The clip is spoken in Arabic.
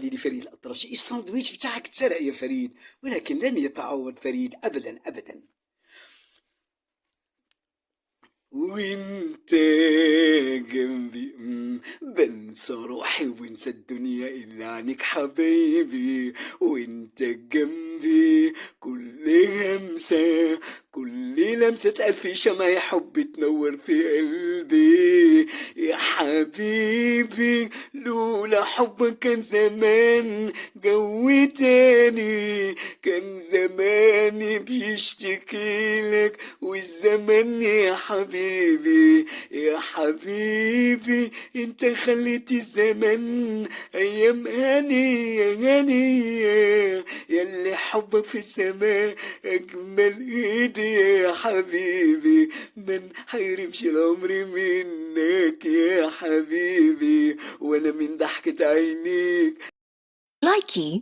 لي فريد الأطرش، الساندويتش بتاعك اتسرق يا فريد، ولكن لن يتعوض فريد أبدا أبدا. وانت جنبي بنسى روحي وانسى الدنيا الا عنك حبيبي، وانت جنبي كل همسة، كل لمسة ألف شمعة حب تنور في قلبي يا حبيبي. لولا حبك كان زمان جو تاني، كان زماني بيشتكي لك والزمن يا حبيبي يا حبيبي. انت خليت الزمن ايام هنية هنية، ياللي حبك في السماء اجمل هدية يا حبيبي. من حيرمش العمر منك يا حبيبي، وانا من ضحكة عينيك Likey